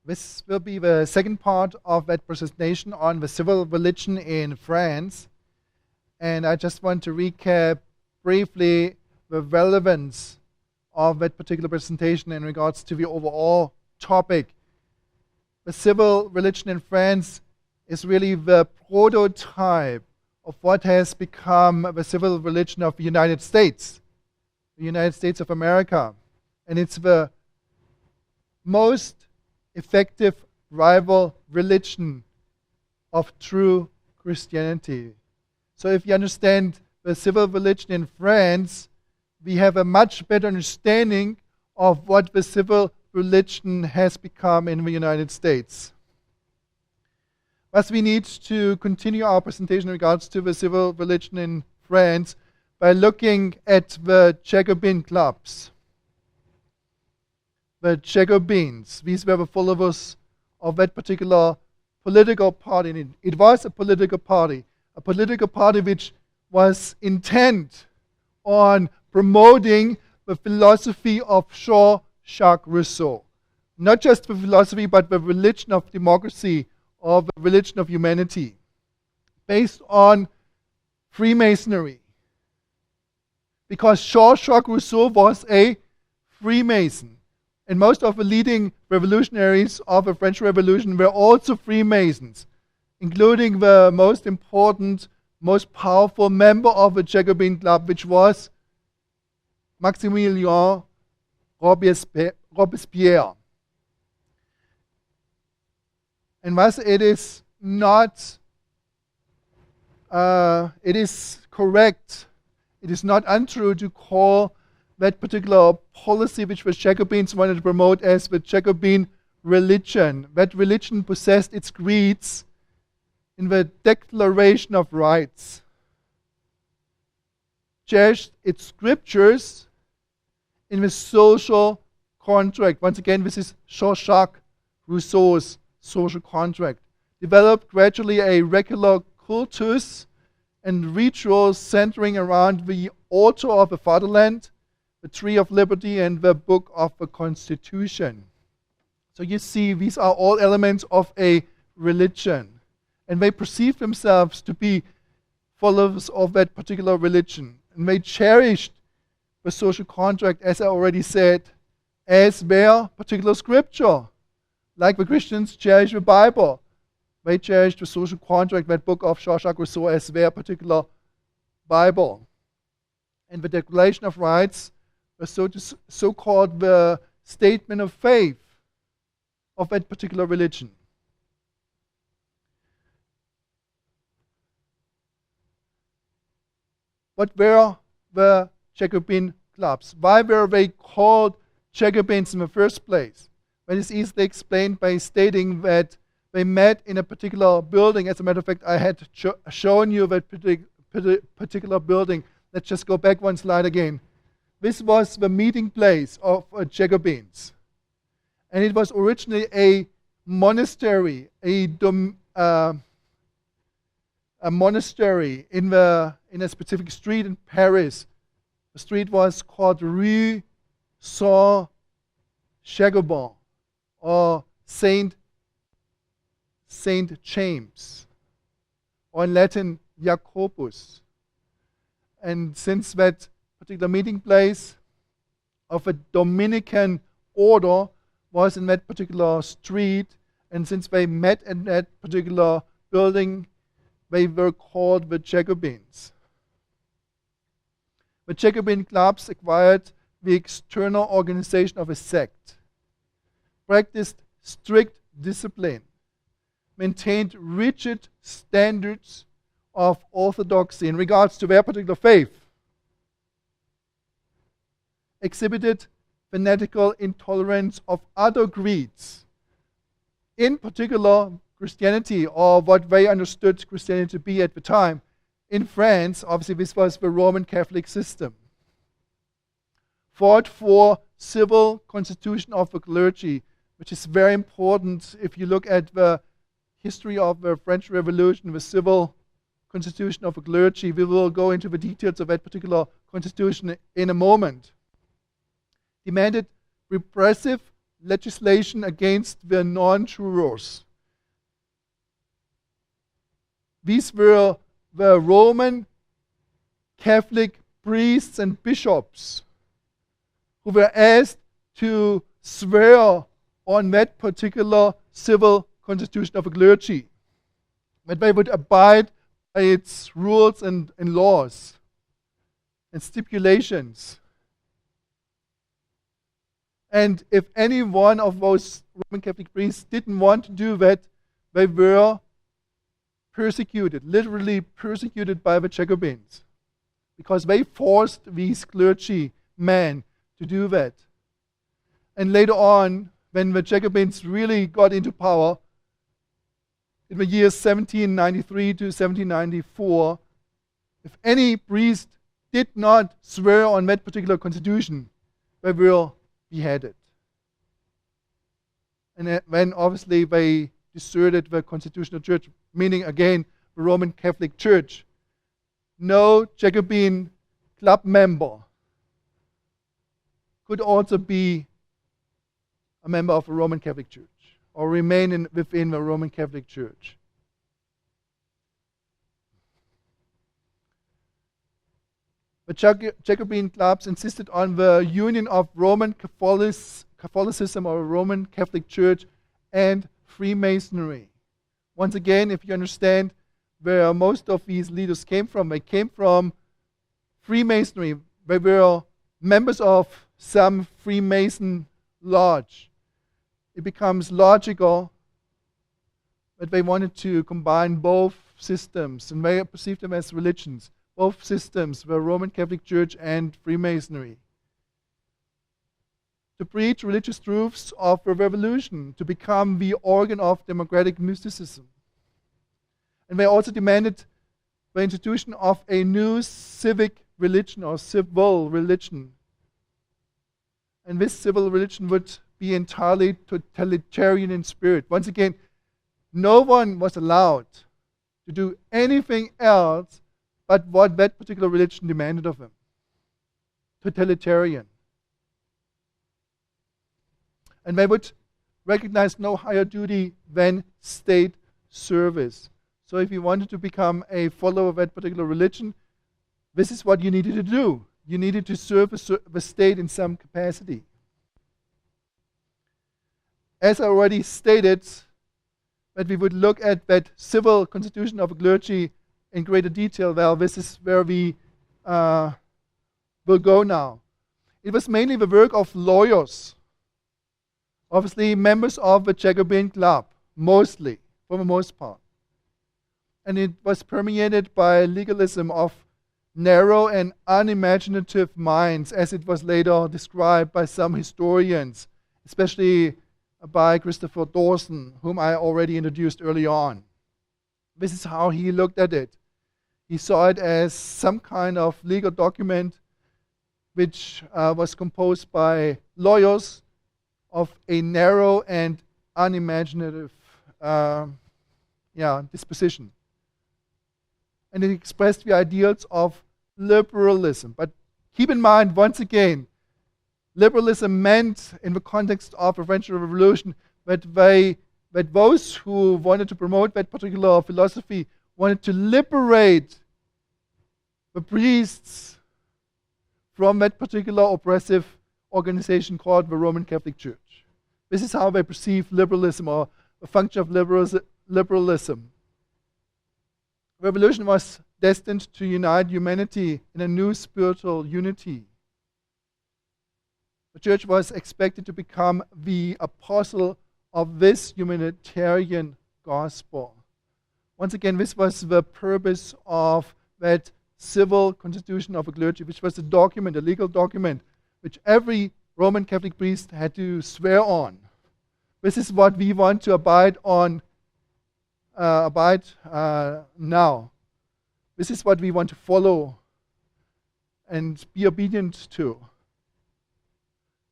This will be the second part of that presentation on the civil religion in France. And I just want to recap briefly the relevance of that particular presentation in regards to the overall topic. The civil religion in France is really the prototype of what has become the civil religion of the United States of America. And it's the most effective rival religion of true Christianity. So if you understand the civil religion in France, we have a much better understanding of what the civil religion has become in the United States. Thus, we need to continue our presentation in regards to the civil religion in France by looking at the Jacobin clubs. The Jacobins, these were the followers of that particular political party. And it was a political party which was intent on promoting the philosophy of Jean-Jacques Rousseau. Not just the philosophy, but the religion of democracy, or the religion of humanity, based on Freemasonry. Because Jean-Jacques Rousseau was a Freemason. And most of the leading revolutionaries of the French Revolution were also Freemasons, including the most important, most powerful member of the Jacobin club, which was Maximilien de Robespierre. And thus it is correct, it is not untrue to call that particular policy which the Jacobins wanted to promote as the Jacobin religion. That religion possessed its creeds in the Declaration of Rights, cherished its scriptures in the social contract. Once again, this is Jean-Jacques Rousseau's social contract. Developed gradually a regular cultus and rituals centering around the altar of the fatherland, the tree of liberty, and the book of the Constitution. So you see, these are all elements of a religion. And they perceive themselves to be followers of that particular religion. And they cherished the social contract, as I already said, as their particular scripture. Like the Christians cherish the Bible, they cherish the social contract, that book of Jean-Jacques Rousseau, as their particular Bible. And the Declaration of Rights was so-called the statement of faith of that particular religion. What were the Jacobin clubs? Why were they called Jacobins in the first place? That is easily explained by stating that they met in a particular building. As a matter of fact, I had shown you that particular building. Let's just go back one slide again. This was the meeting place of Jacobins. And it was originally a monastery, a monastery in a specific street in Paris. The street was called Rue Saint-Jacobin, or Saint James, or in Latin, Jacobus. And since that particular meeting place of a Dominican order was in that particular street, and since they met in that particular building, they were called the Jacobins. The Jacobin clubs acquired the external organization of a sect, practiced strict discipline, maintained rigid standards of orthodoxy in regards to their particular faith, exhibited fanatical intolerance of other creeds, in particular Christianity, or what they understood Christianity to be at the time. In France, obviously this was the Roman Catholic system. Fought for civil constitution of the clergy, which is very important if you look at the history of the French Revolution, the civil constitution of the clergy. We will go into the details of that particular constitution in a moment. Demanded repressive legislation against the non-jurors. These were the Roman Catholic priests and bishops who were asked to swear on that particular civil constitution of a clergy, that they would abide by its rules and laws and stipulations. And if any one of those Roman Catholic priests didn't want to do that, they were persecuted, literally persecuted by the Jacobins, because they forced these clergymen to do that. And later on, when the Jacobins really got into power, in the years 1793 to 1794, if any priest did not swear on that particular constitution, they were beheaded. And then obviously they deserted the constitutional church, meaning again the Roman Catholic Church. No Jacobin club member could also be a member of the Roman Catholic Church or remain within the Roman Catholic Church. The Jacobin clubs insisted on the union of Roman Catholicism or Roman Catholic Church and Freemasonry. Once again, if you understand where most of these leaders came from, they came from Freemasonry. They were members of some Freemason lodge. It becomes logical that they wanted to combine both systems, and they perceived them as religions. Both systems were Roman Catholic Church and Freemasonry. To preach religious truths of the revolution, to become the organ of democratic mysticism. And they also demanded the institution of a new civic religion or civil religion. And this civil religion would be entirely totalitarian in spirit. Once again, no one was allowed to do anything else but what that particular religion demanded of them. Totalitarian. And they would recognize no higher duty than state service. So if you wanted to become a follower of that particular religion, this is what you needed to do. You needed to serve the state in some capacity. As I already stated, that we would look at that civil constitution of a clergy in greater detail. Well, this is where we will go now. It was mainly the work of lawyers, obviously members of the Jacobin club, mostly, for the most part. And it was permeated by legalism of narrow and unimaginative minds, as it was later described by some historians, especially by Christopher Dawson, whom I already introduced early on. This is how he looked at it. He saw it as some kind of legal document which was composed by lawyers of a narrow and unimaginative disposition. And it expressed the ideals of liberalism. But keep in mind, once again, liberalism meant, in the context of the French Revolution, that those who wanted to promote that particular philosophy wanted to liberate the priests from that particular oppressive organization called the Roman Catholic Church. This is how they perceive liberalism, or a function of liberalism. Revolution was destined to unite humanity in a new spiritual unity. The church was expected to become the apostle of this humanitarian gospel. Once again, this was the purpose of that civil constitution of a clergy, which was a document, a legal document, which every Roman Catholic priest had to swear on. This is what we want to abide now. This is what we want to follow and be obedient to.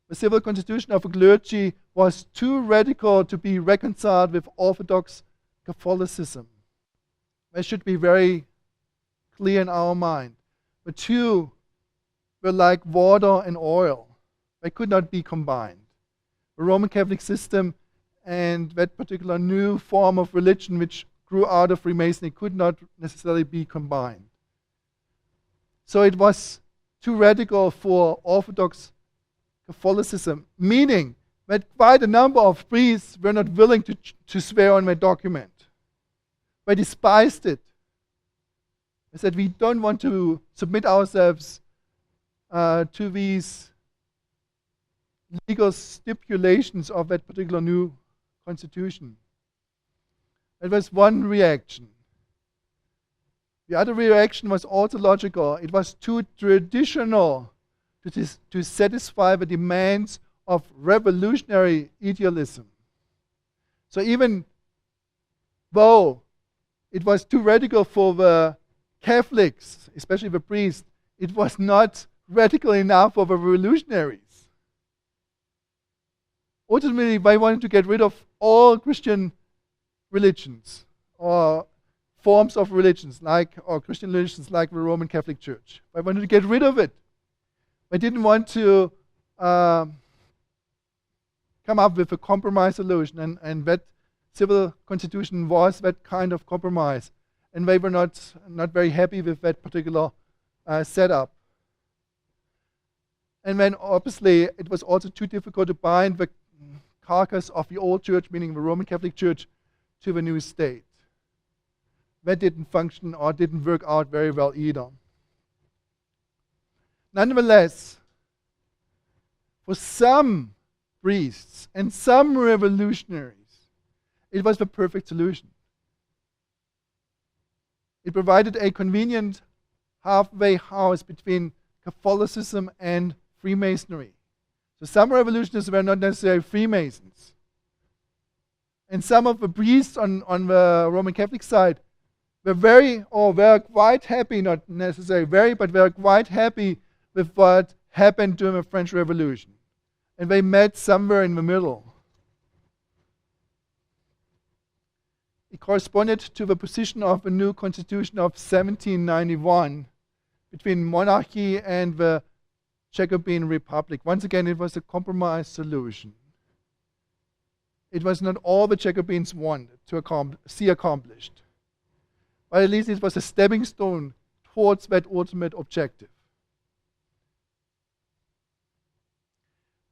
The civil constitution of a clergy was too radical to be reconciled with Orthodox Catholicism. That should be very clear in our mind. The two were like water and oil. They could not be combined. the Roman Catholic system and that particular new form of religion which grew out of Freemasonry could not necessarily be combined. So it was too radical for Orthodox Catholicism, meaning that quite a number of priests were not willing to swear on that document. They despised it. They said, we don't want to submit ourselves to these legal stipulations of that particular new constitution. That was one reaction. The other reaction was also logical. It was too traditional to satisfy the demands of revolutionary idealism. So even though it was too radical for the Catholics, especially the priests, it was not radical enough for the revolutionaries. Ultimately, they wanted to get rid of all Christian religions or forms of religions, or Christian religions like the Roman Catholic Church. They wanted to get rid of it. They didn't want to come up with a compromise solution, and that civil constitution was that kind of compromise. And they were not very happy with that particular setup. And then obviously it was also too difficult to bind the carcass of the old church, meaning the Roman Catholic Church, to the new state. That didn't function or didn't work out very well either. Nonetheless, for some priests and some revolutionaries, it was the perfect solution. It provided a convenient halfway house between Catholicism and Freemasonry. So some revolutionists were not necessarily Freemasons. And some of the priests on the Roman Catholic side were quite happy, not necessarily very, but were quite happy with what happened during the French Revolution. And they met somewhere in the middle. It corresponded to the position of the new constitution of 1791 between monarchy and the Jacobin Republic. Once again, it was a compromise solution. It was not all the Jacobins wanted to see accomplished. But at least it was a stepping stone towards that ultimate objective.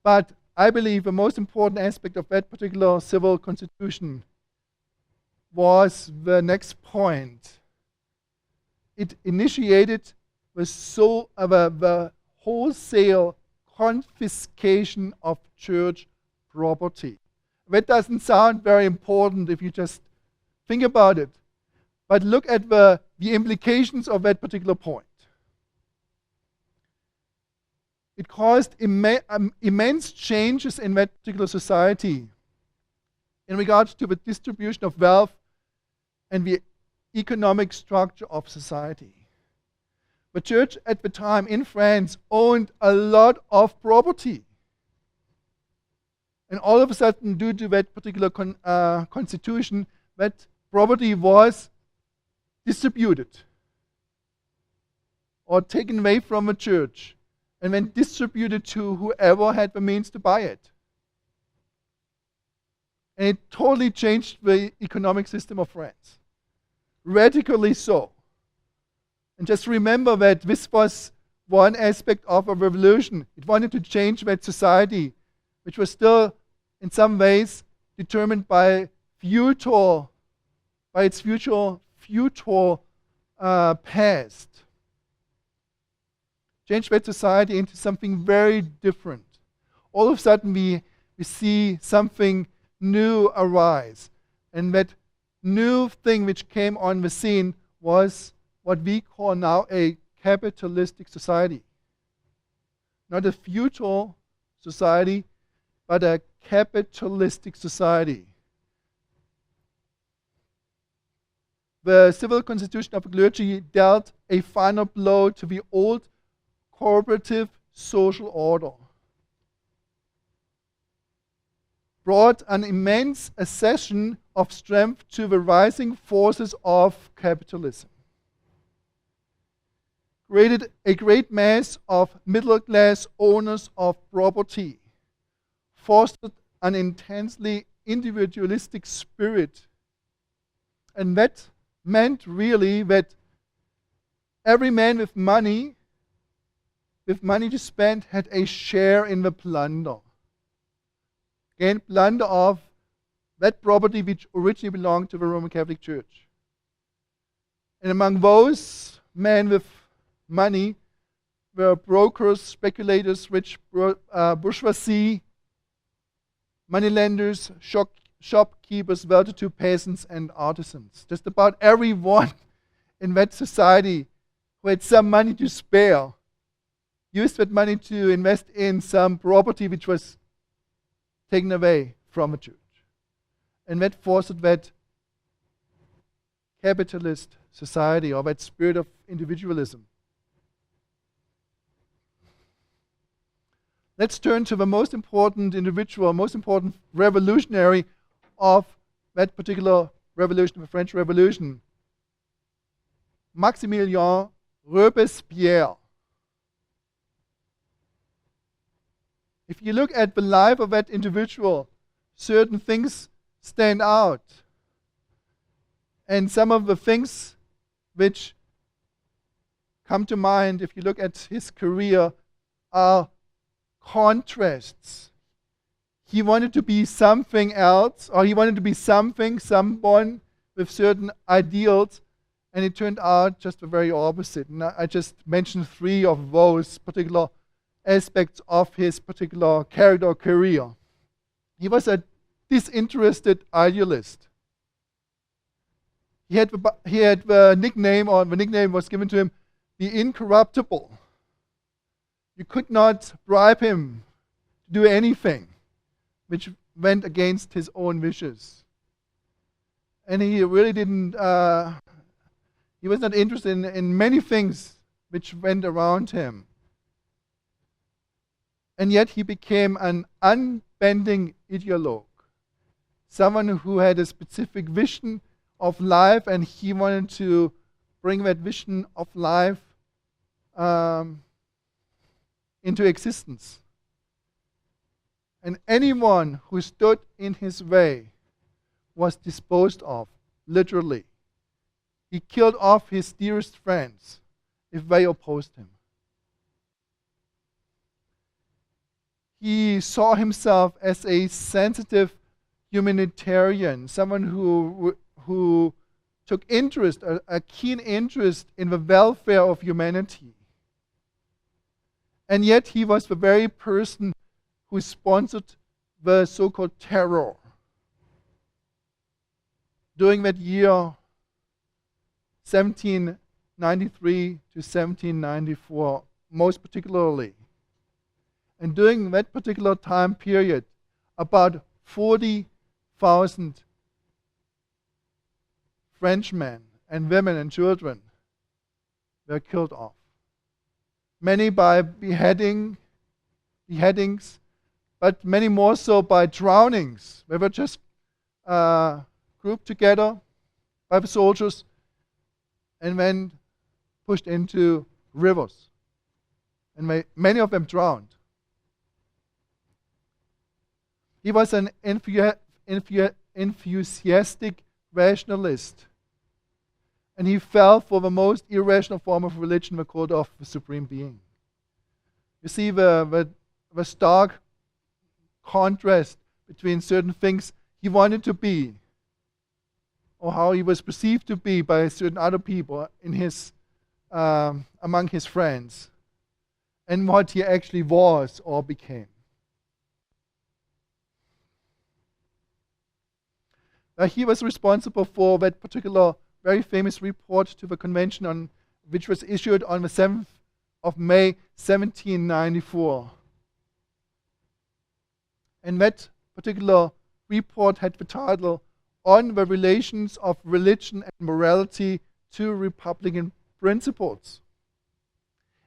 But I believe the most important aspect of that particular civil constitution was the next point. It initiated the wholesale confiscation of church property. That doesn't sound very important if you just think about it. But look at the implications of that particular point. It caused immense changes in that particular society in regards to the distribution of wealth and the economic structure of society. The church at the time in France owned a lot of property. And all of a sudden, due to that particular constitution, that property was distributed or taken away from the church and then distributed to whoever had the means to buy it. And it totally changed the economic system of France. Radically so. And just remember that this was one aspect of a revolution. It wanted to change that society, which was still, in some ways, determined by its future past. Change that society into something very different. All of a sudden, we see something new arise. And that new thing which came on the scene was what we call now a capitalistic society. Not a feudal society, but a capitalistic society. The civil constitution of the clergy dealt a final blow to the old cooperative social order, brought an immense accession of strength to the rising forces of capitalism, created a great mass of middle-class owners of property, fostered an intensely individualistic spirit. And that meant really that every man with money to spend, had a share in the plunder. Again, plunder of that property which originally belonged to the Roman Catholic Church. And among those men with money were brokers, speculators, rich bourgeoisie, moneylenders, shopkeepers, well-to-do peasants, and artisans. Just about everyone in that society who had some money to spare used that money to invest in some property which was taken away from the church. And that fostered that capitalist society, or that spirit of individualism. Let's turn to the most important individual, most important revolutionary of that particular revolution, the French Revolution, Maximilien de Robespierre. If you look at the life of that individual, certain things stand out. And some of the things which come to mind if you look at his career are contrasts. He wanted to be something else, or he wanted to be someone with certain ideals, and it turned out just the very opposite. And I just mentioned three of those particular aspects of his particular character or career. He was a disinterested idealist. He had the nickname, or the nickname was given to him, the Incorruptible. You could not bribe him to do anything which went against his own wishes. And he really didn't, he was not interested in many things which went around him. And yet he became an unbending ideologue, someone who had a specific vision of life, and he wanted to bring that vision of life into existence. And anyone who stood in his way was disposed of, literally. He killed off his dearest friends if they opposed him. He saw himself as a sensitive humanitarian, someone who took interest, a keen interest in the welfare of humanity. And yet he was the very person who sponsored the so-called terror during that year 1793 to 1794, most particularly. And during that particular time period, about 40,000 Frenchmen and women and children were killed off. Many by beheadings, but many more so by drownings. They were just grouped together by the soldiers and then pushed into rivers. And many of them drowned. He was an enthusiastic rationalist. And he fell for the most irrational form of religion, the cult of the Supreme Being. You see the stark contrast between certain things he wanted to be, or how he was perceived to be by certain other people in his among his friends, and what he actually was or became. He was responsible for that particular very famous report to the convention, which was issued on the 7th of May 1794. And that particular report had the title, On the Relations of Religion and Morality to Republican Principles.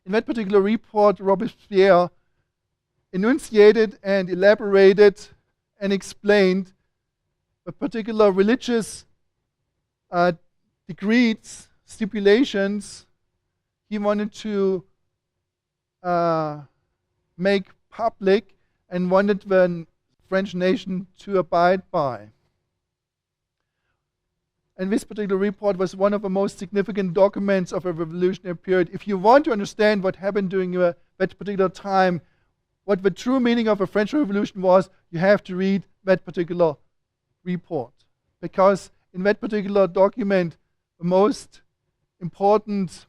In that particular report, Robespierre enunciated and elaborated and explained the particular religious decrees, stipulations he wanted to make public, and wanted the French nation to abide by. And this particular report was one of the most significant documents of a revolutionary period. If you want to understand what happened during that particular time, what the true meaning of the French Revolution was, you have to read that particular report. Because in that particular document, the most important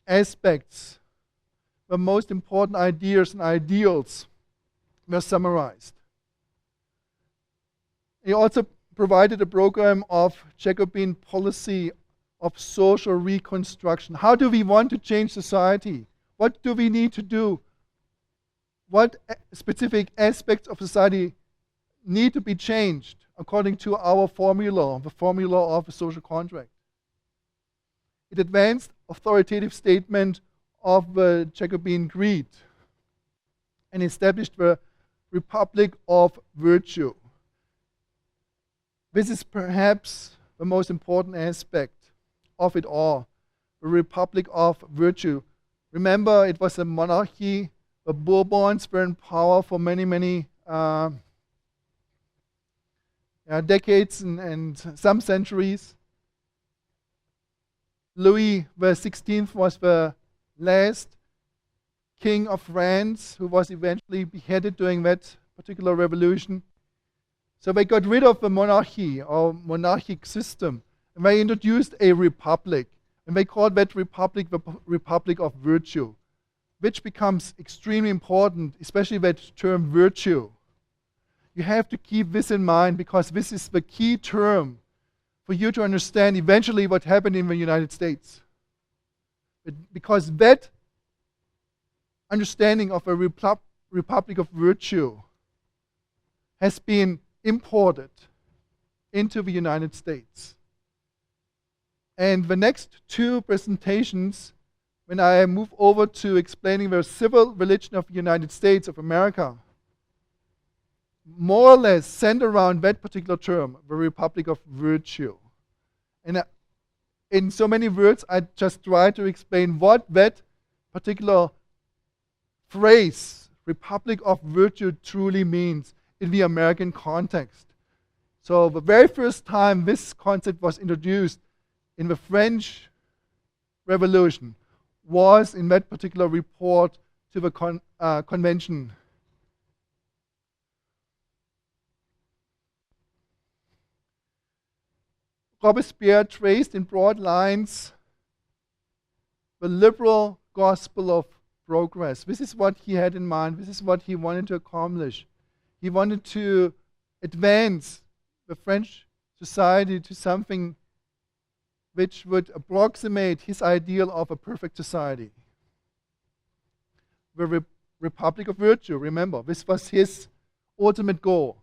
aspects, the most important ideas and ideals were summarized. He also provided a program of Jacobin policy of social reconstruction. How do we want to change society? What do we need to do? What specific aspects of society need to be changed according to our formula, the formula of a social contract? It advanced authoritative statement of the Jacobin creed and established the Republic of Virtue. This is perhaps the most important aspect of it all, the Republic of Virtue. Remember, it was a monarchy. The Bourbons were in power for many, many decades and some centuries. Louis XVI was the last king of France who was eventually beheaded during that particular revolution. So they got rid of the monarchy or monarchic system, and they introduced a republic. And they called that republic the Republic of Virtue, which becomes extremely important, especially that term virtue. You have to keep this in mind because this is the key term for you to understand eventually what happened in the United States. Because that understanding of a Republic of Virtue has been imported into the United States. And the next two presentations, when I move over to explaining the civil religion of the United States of America, more or less center around that particular term, the Republic of Virtue. And in so many words, I just try to explain what that particular phrase, Republic of Virtue, truly means in the American context. So the very first time this concept was introduced in the French Revolution was in that particular report to the convention. Robespierre traced in broad lines the liberal gospel of progress. This is what he had in mind. This is what he wanted to accomplish. He wanted to advance the French society to something which would approximate his ideal of a perfect society. The Republic of Virtue, remember, this was his ultimate goal,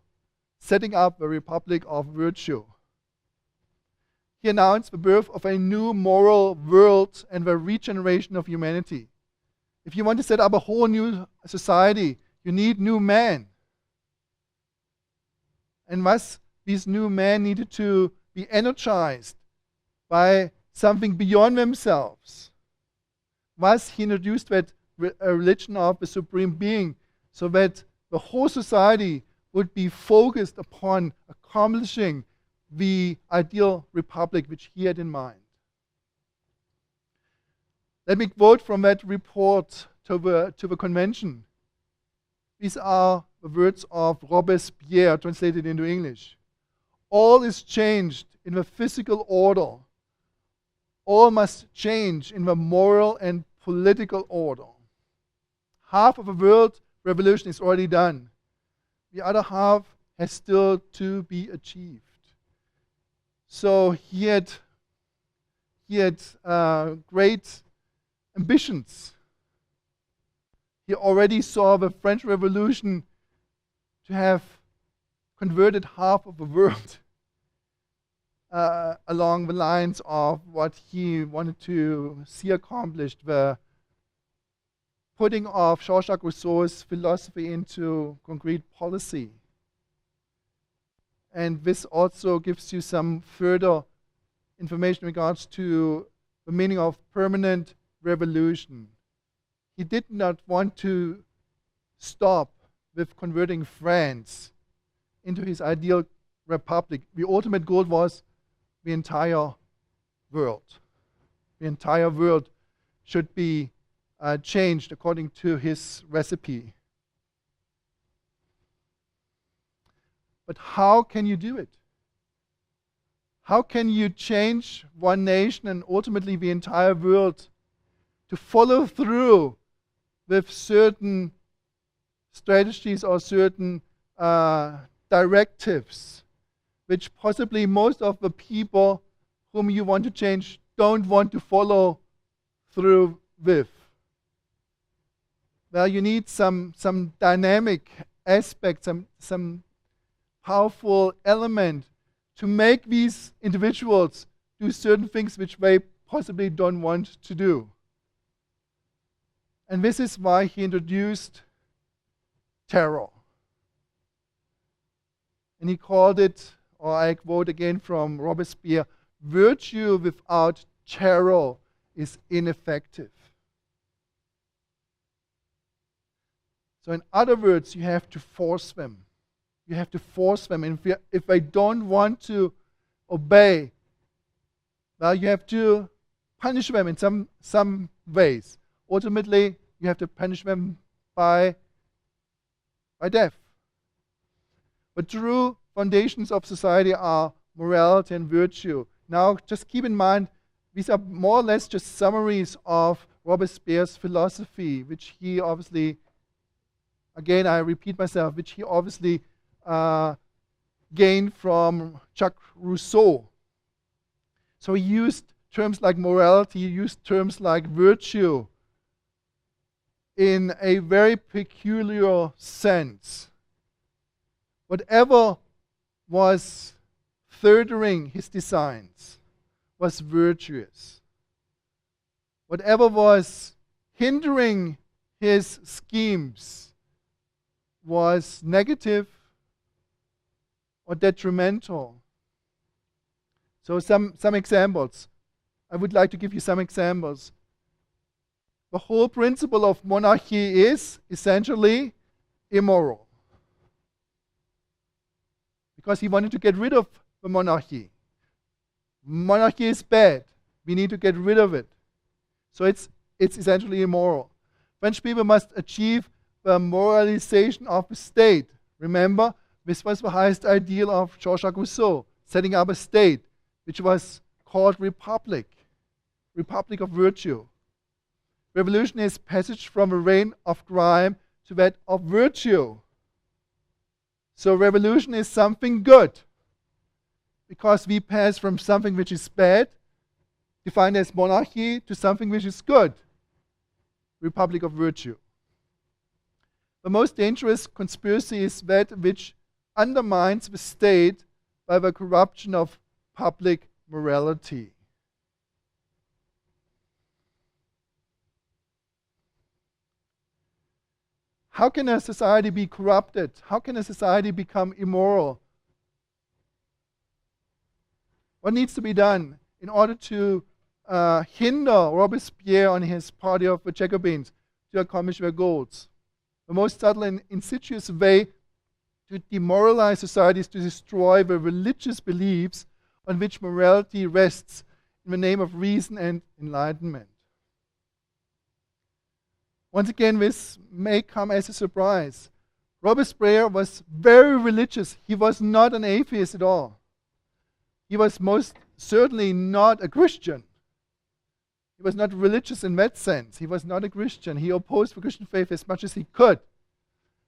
setting up the Republic of Virtue. He announced the birth of a new moral world and the regeneration of humanity. If you want to set up a whole new society, you need new men. And thus, these new men needed to be energized by something beyond themselves. Thus, he introduced that religion of the Supreme Being so that the whole society would be focused upon accomplishing the ideal republic which he had in mind. Let me quote from that report to the convention. These are the words of Robespierre, translated into English. All is changed in the physical order. All must change in the moral and political order. Half of the world revolution is already done. The other half has still to be achieved. So he had great ambitions. He already saw the French Revolution to have converted half of the world along the lines of what he wanted to see accomplished, the putting of Jean-Jacques Rousseau's philosophy into concrete policy. And this also gives you some further information in regards to the meaning of permanent revolution. He did not want to stop with converting France into his ideal republic. The ultimate goal was the entire world. The entire world should be changed according to his recipe. But how can you do it? How can you change one nation and ultimately the entire world to follow through with certain strategies or certain directives, which possibly most of the people whom you want to change don't want to follow through with? Well, you need some dynamic aspect, some powerful element to make these individuals do certain things which they possibly don't want to do. And this is why he introduced terror. And he called it, or I quote again from Robespierre, virtue without terror is ineffective. So in other words, you have to force them. You have to force them. And if they don't want to obey, well, you have to punish them in some ways. Ultimately, you have to punish them by death. But true foundations of society are morality and virtue. Now, just keep in mind, these are more or less just summaries of Robespierre's philosophy, which he obviously, again, I repeat myself, which he obviously gained from Jacques Rousseau. So he used terms like morality, he used terms like virtue in a very peculiar sense. Whatever was furthering his designs was virtuous. Whatever was hindering his schemes was negative or detrimental. So some examples. I would like to give you some examples. The whole principle of monarchy is essentially immoral, because he wanted to get rid of the monarchy. Monarchy is bad. We need to get rid of it. So it's essentially immoral. French people must achieve the moralization of the state. Remember, this was the highest ideal of Jean-Jacques Rousseau, setting up a state which was called republic of virtue. Revolution is passage from a reign of crime to that of virtue. So revolution is something good, because we pass from something which is bad, defined as monarchy, to something which is good, republic of virtue. The most dangerous conspiracy is that which undermines the state by the corruption of public morality. How can a society be corrupted? How can a society become immoral? What needs to be done in order to hinder Robespierre and his party of the Jacobins to accomplish their goals? The most subtle and insidious way to demoralize society is to destroy the religious beliefs on which morality rests in the name of reason and enlightenment. Once again, this may come as a surprise. Robespierre was very religious. He was not an atheist at all. He was most certainly not a Christian. He was not religious in that sense. He was not a Christian. He opposed the Christian faith as much as he could.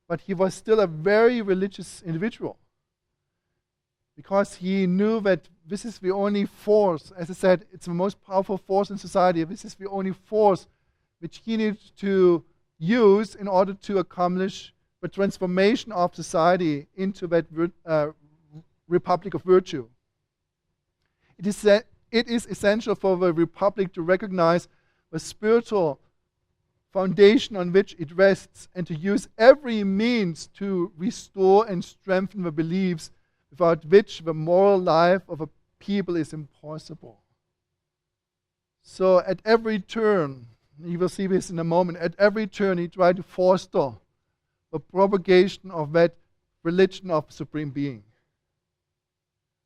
But he was still a very religious individual, because he knew that this is the only force, as I said, it's the most powerful force in society. This is the only force which he needed to use in order to accomplish the transformation of society into that republic of virtue. It is essential for the republic to recognize the spiritual foundation on which it rests, and to use every means to restore and strengthen the beliefs without which the moral life of a people is impossible. So at every turn, you will see this in a moment, at every turn he tried to foster the propagation of that religion of Supreme Being.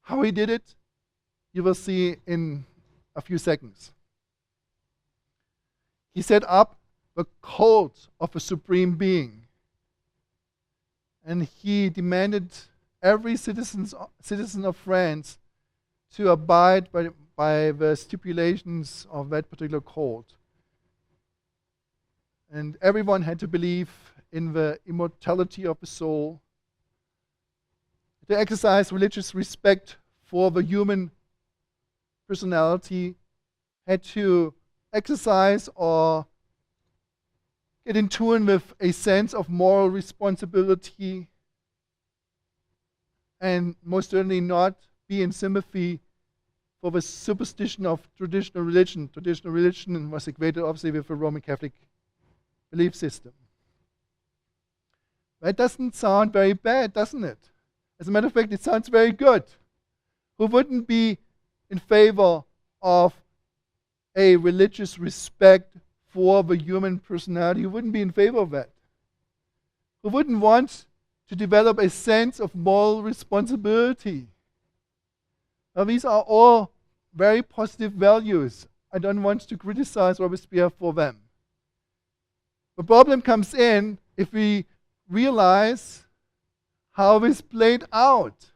How he did it, you will see in a few seconds. He set up the cult of a Supreme Being. And he demanded every citizen of France to abide by the stipulations of that particular cult. And everyone had to believe in the immortality of the soul, to exercise religious respect for the human personality, had to exercise or get in tune with a sense of moral responsibility, and most certainly not be in sympathy for the superstition of traditional religion. Traditional religion was equated obviously with the Roman Catholic belief system. That doesn't sound very bad, doesn't it? As a matter of fact, it sounds very good. Who wouldn't be in favor of a religious respect for the human personality? Who wouldn't be in favor of that? Who wouldn't want to develop a sense of moral responsibility? Now, these are all very positive values. I don't want to criticize Robespierre for them. The problem comes in if we realize how this played out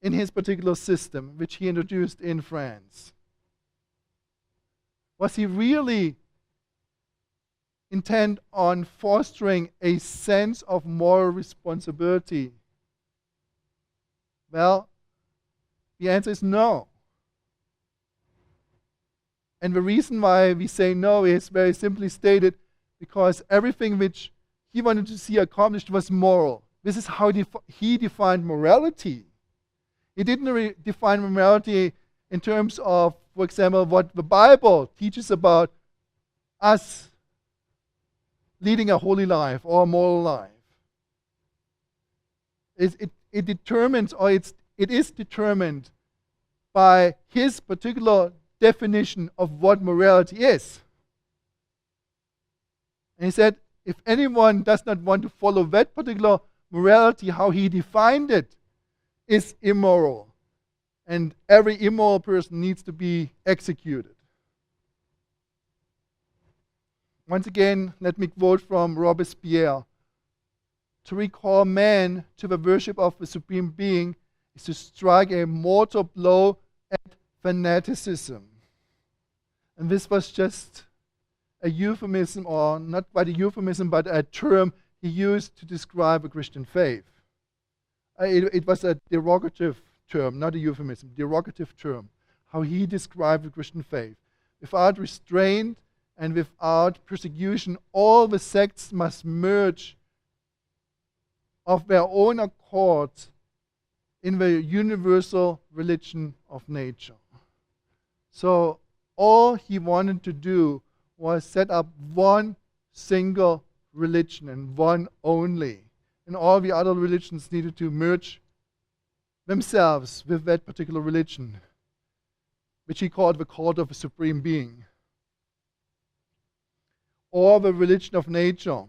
in his particular system, which he introduced in France. Was he really intent on fostering a sense of moral responsibility? Well, the answer is no. And the reason why we say no is very simply stated, because everything which he wanted to see accomplished was moral. This is how he defined morality. He didn't define morality in terms of, for example, what the Bible teaches about us leading a holy life or a moral life. It determines, or it is determined by his particular definition of what morality is. And he said, if anyone does not want to follow that particular morality, how he defined it, is immoral. And every immoral person needs to be executed. Once again, let me quote from Robespierre. To recall man to the worship of the Supreme Being is to strike a mortal blow at fanaticism. And this was just a euphemism, or not quite a euphemism, but a term he used to describe a Christian faith. It was a derogative term, not a euphemism, derogative term, how he described the Christian faith. Without restraint and without persecution, all the sects must merge of their own accord in the universal religion of nature. So all he wanted to do was set up one single religion, and one only. And all the other religions needed to merge themselves with that particular religion, which he called the cult of a Supreme Being, or the religion of nature.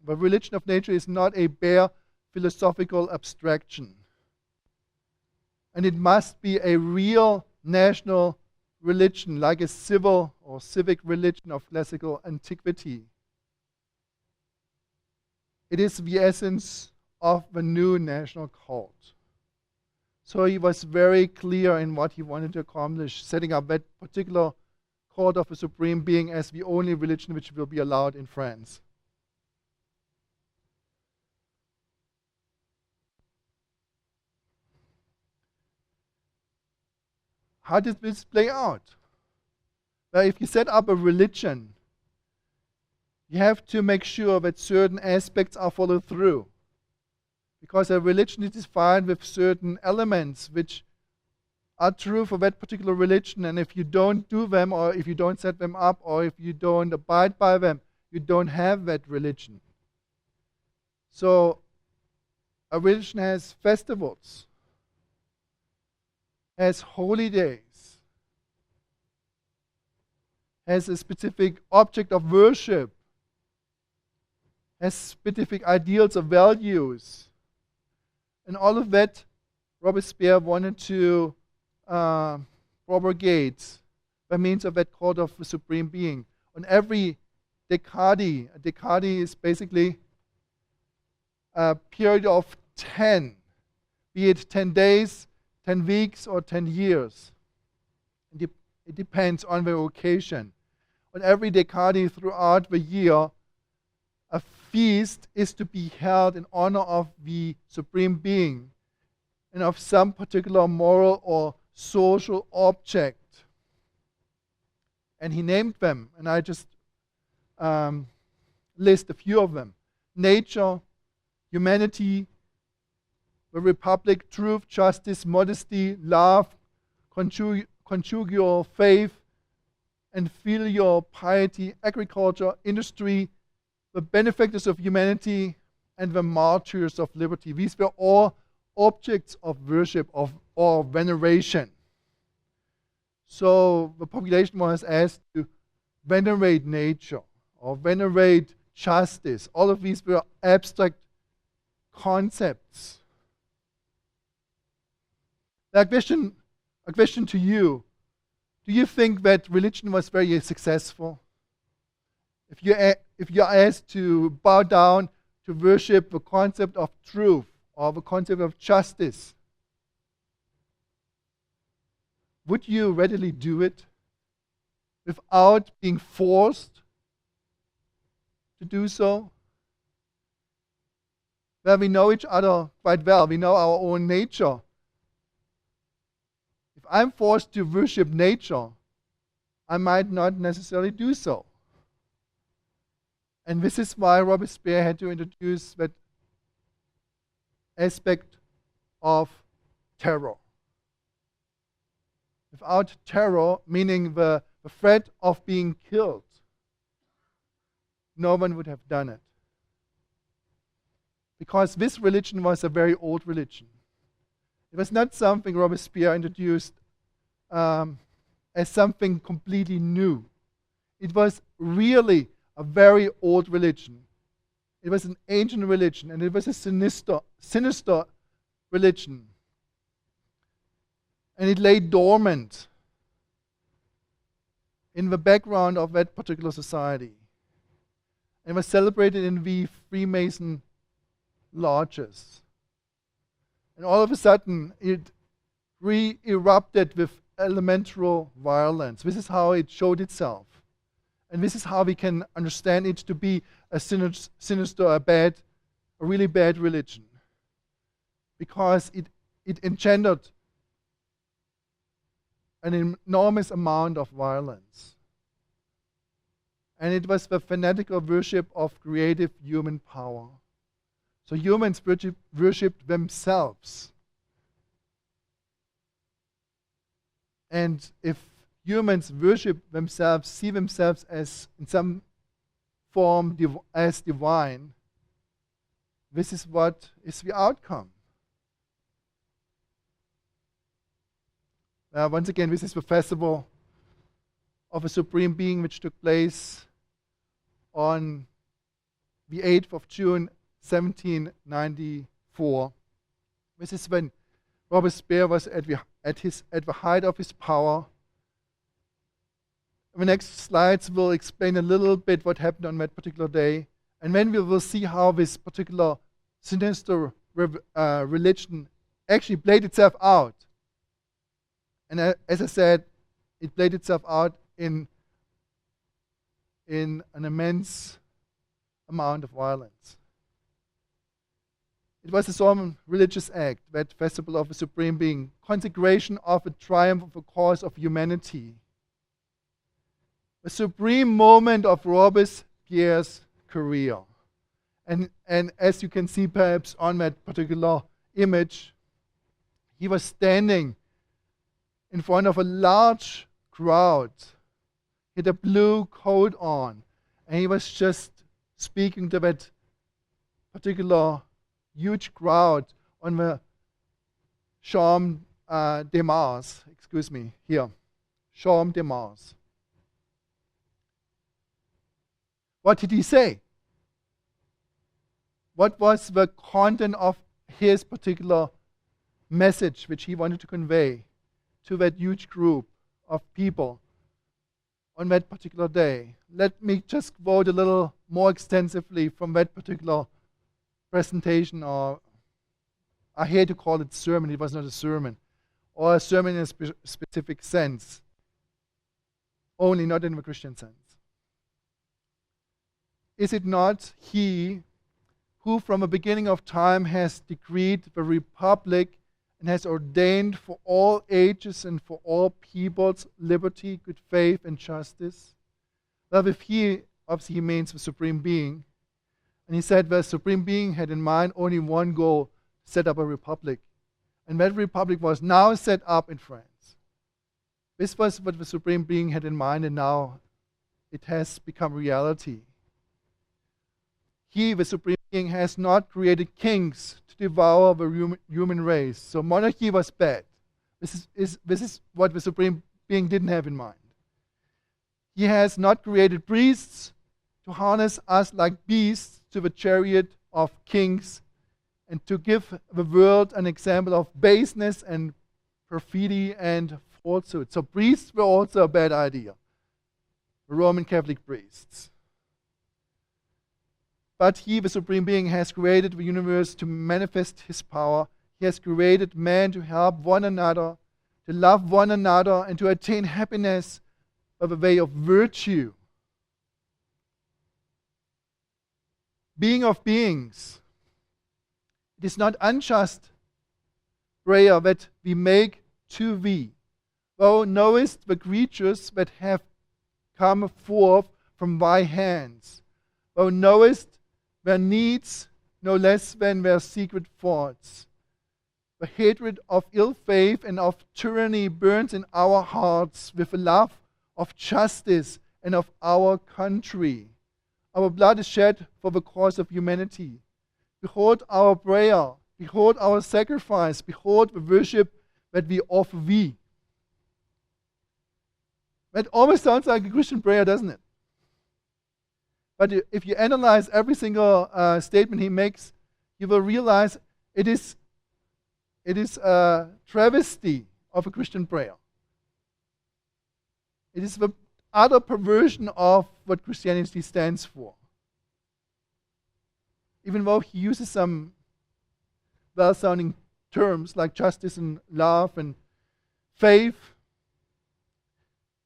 The religion of nature is not a bare philosophical abstraction, and it must be a real national religion, like a civil or civic religion of classical antiquity. It is the essence of the new national cult. So he was very clear in what he wanted to accomplish, setting up that particular cult of a Supreme Being as the only religion which will be allowed in France. How did this play out? Well, if you set up a religion, you have to make sure that certain aspects are followed through. Because a religion is defined with certain elements which are true for that particular religion, and if you don't do them, or if you don't set them up, or if you don't abide by them, you don't have that religion. So a religion has festivals, has holy days, has a specific object of worship, has specific ideals or values. And all of that Robespierre wanted to propagate by means of that cult of the supreme being. On every decade, a decade is basically a period of 10, be it 10 days, 10 weeks, or 10 years. It depends on the occasion. On every decade throughout the year, a feast is to be held in honor of the supreme being and of some particular moral or social object. And he named them, and I just list a few of them: nature, humanity, the republic, truth, justice, modesty, love, conjugal faith, and filial piety, agriculture, industry, the benefactors of humanity, and the martyrs of liberty. These were all objects of worship or veneration. So the population was asked to venerate nature or venerate justice. All of these were abstract concepts. A question to you: do you think that religion was very successful? If you're asked to bow down to worship the concept of truth or the concept of justice, would you readily do it without being forced to do so? Well, we know each other quite well. We know our own nature. If I'm forced to worship nature, I might not necessarily do so. And this is why Robespierre had to introduce that aspect of terror. Without terror, meaning the threat of being killed, no one would have done it. Because this religion was a very old religion. It was not something Robespierre introduced as something completely new. It was really a very old religion. It was an ancient religion, and it was a sinister religion. And it lay dormant in the background of that particular society. And was celebrated in the Freemason lodges. And all of a sudden, it re-erupted with elemental violence. This is how it showed itself. And this is how we can understand it to be a sinister, a really bad religion. Because it engendered an enormous amount of violence. And it was the fanatical worship of creative human power. So humans worshipped themselves. And if humans worship themselves, see themselves as in some form as divine, this is what is the outcome. Once again, this is the festival of a supreme being which took place on the 8th of June 1794. This is when Robespierre was at the height of his power. The next slides will explain a little bit what happened on that particular day, and then we will see how this particular sinister religion actually played itself out. And as I said, it played itself out in an immense amount of violence. It was a solemn religious act, that festival of the supreme being, consecration of a triumph of the cause of humanity. A supreme moment of Robespierre's career. And as you can see perhaps on that particular image, he was standing in front of a large crowd. He had a blue coat on, and he was just speaking to that particular huge crowd on the Champ de Mars. Champ de Mars. What did he say? What was the content of his particular message which he wanted to convey to that huge group of people on that particular day? Let me just quote a little more extensively from that particular presentation, or I hate to call it sermon, it was not a sermon, or a sermon in a specific sense, only not in the Christian sense. Is it not he who from the beginning of time has decreed the republic and has ordained for all ages and for all peoples liberty, good faith, and justice? Well, if he, obviously he means the Supreme Being, and he said the Supreme Being had in mind only one goal, set up a republic. And that republic was now set up in France. This was what the Supreme Being had in mind, and now it has become reality. He, the Supreme Being, has not created kings to devour the human race. So monarchy was bad. This is what the Supreme Being didn't have in mind. He has not created priests to harness us like beasts to the chariot of kings and to give the world an example of baseness and perfidy and falsehood. So priests were also a bad idea. The Roman Catholic priests. But he, the Supreme Being, has created the universe to manifest his power. He has created man to help one another, to love one another, and to attain happiness by the way of virtue. Being of beings, it is not unjust prayer that we make to thee. Thou knowest the creatures that have come forth from thy hands. Thou knowest their needs no less than their secret thoughts. The hatred of ill faith and of tyranny burns in our hearts with the love of justice and of our country. Our blood is shed for the cause of humanity. Behold our prayer, behold our sacrifice, behold the worship that we offer thee. That almost sounds like a Christian prayer, doesn't it? But if you analyze every single statement he makes, you will realize it is a travesty of a Christian prayer. It is the utter perversion of what Christianity stands for. Even though he uses some well-sounding terms like justice and love and faith,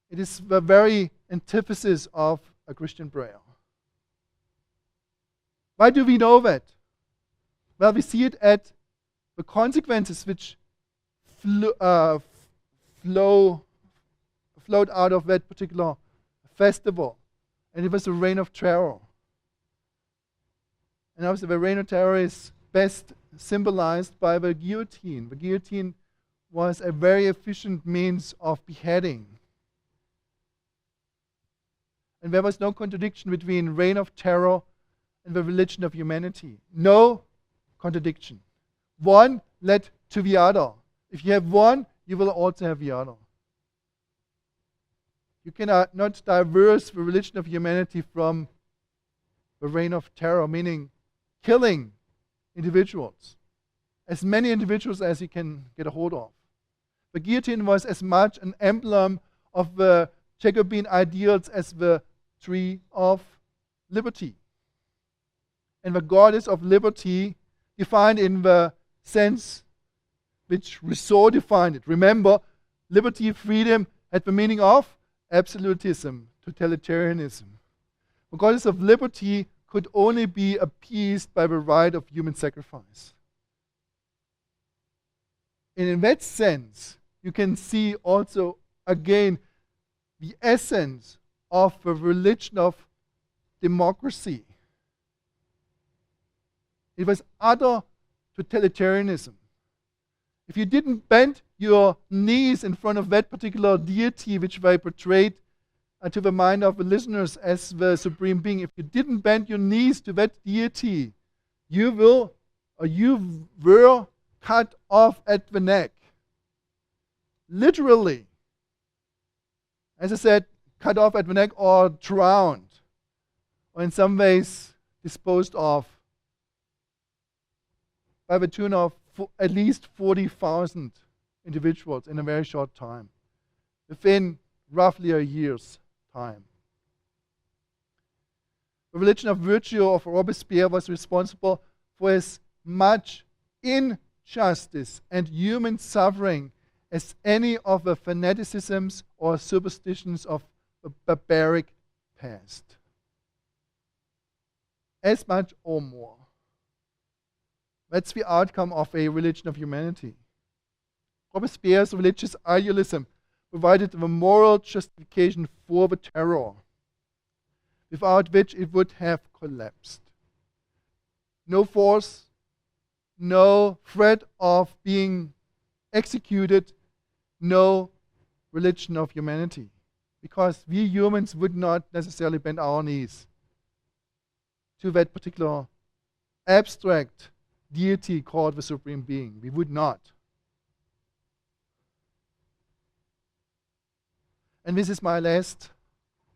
it is the very antithesis of a Christian prayer. Why do we know that? Well, we see it at the consequences which flowed out of that particular festival. And it was a reign of terror. And obviously the reign of terror is best symbolized by the guillotine. The guillotine was a very efficient means of beheading. And there was no contradiction between reign of terror and the religion of humanity. No contradiction. One led to the other. If you have one, you will also have the other. You cannot not diverse the religion of humanity from the reign of terror, meaning killing individuals. As many individuals as you can get a hold of. The guillotine was as much an emblem of the Jacobin ideals as the tree of liberty. And the goddess of liberty, defined in the sense which Rousseau defined it. Remember, liberty, freedom had the meaning of absolutism, totalitarianism. The goddess of liberty could only be appeased by the right of human sacrifice. And in that sense, you can see also again the essence of the religion of democracy. It was utter totalitarianism. If you didn't bend your knees in front of that particular deity which they portrayed to the mind of the listeners as the Supreme Being, if you didn't bend your knees to that deity, you were cut off at the neck. Literally. As I said, cut off at the neck or drowned, or in some ways disposed of by the tune of at least 40,000 individuals in a very short time, within roughly a year's time. The religion of virtue of Robespierre was responsible for as much injustice and human suffering as any of the fanaticisms or superstitions of the barbaric past. As much or more. That's the outcome of a religion of humanity. Robespierre's religious idealism provided the moral justification for the terror, without which it would have collapsed. No force, no threat of being executed, no religion of humanity. Because we humans would not necessarily bend our knees to that particular abstract deity called the Supreme Being. We would not. And this is my last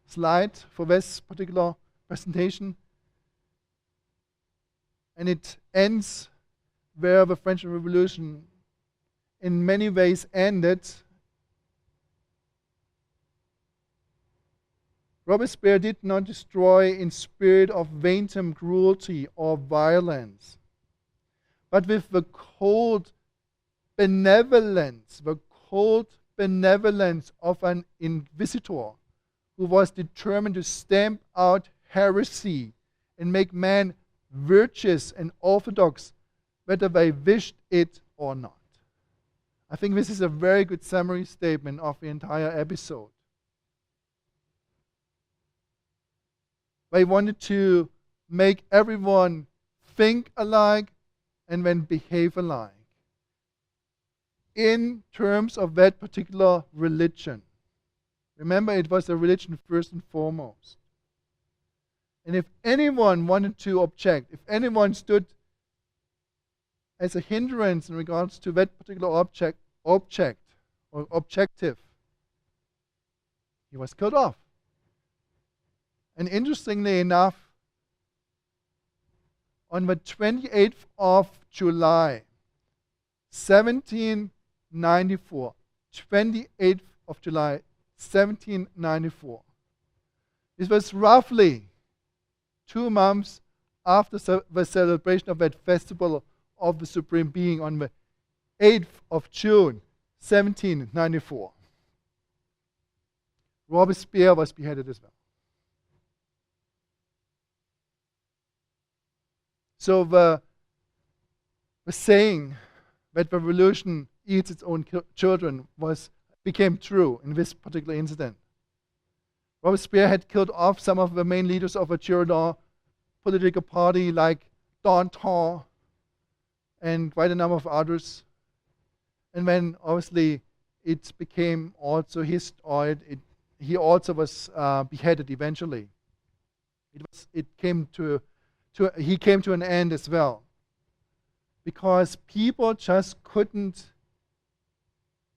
slide for this particular presentation. And it ends where the French Revolution in many ways ended. Robespierre did not destroy in spirit of wanton cruelty or violence, but with the cold benevolence of an inquisitor who was determined to stamp out heresy and make man virtuous and orthodox, whether they wished it or not. I think this is a very good summary statement of the entire episode. They wanted to make everyone think alike and then behave alike in terms of that particular religion. Remember, it was a religion first and foremost. And if anyone wanted to object, if anyone stood as a hindrance in regards to that particular object or objective, he was cut off. And interestingly enough, on the 28th of July, 1794, 28th of July, 1794. This was roughly 2 months after the celebration of that festival of the Supreme Being on the 8th of June, 1794. Robespierre was beheaded as well. So the saying that the revolution eats its own children became true in this particular incident. Robespierre had killed off some of the main leaders of a Girondin political party like Danton and quite a number of others. And then obviously it became also he also was beheaded eventually. He came to an end as well, because people just couldn't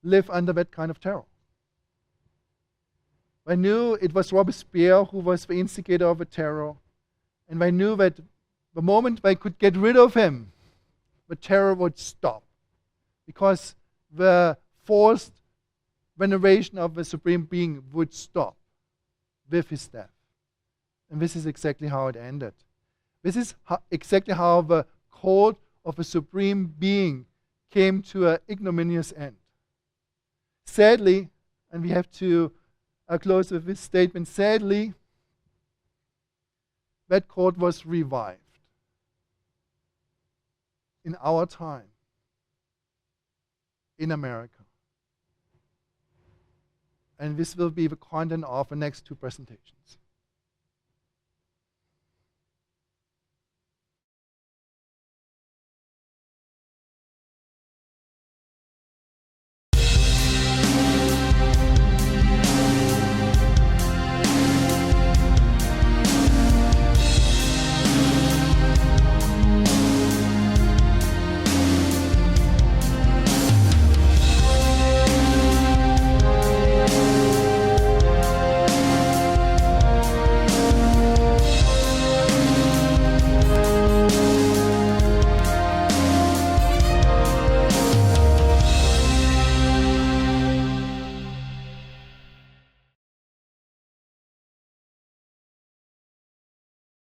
live under that kind of terror. They knew it was Robespierre who was the instigator of the terror, and they knew that the moment they could get rid of him, the terror would stop, because the forced veneration of the Supreme Being would stop with his death. And this is exactly how it ended. This is exactly how the cult of the Supreme Being came to an ignominious end. Sadly, and we have to close with this statement, sadly, that cult was revived in our time, in America. And this will be the content of the next 2 presentations.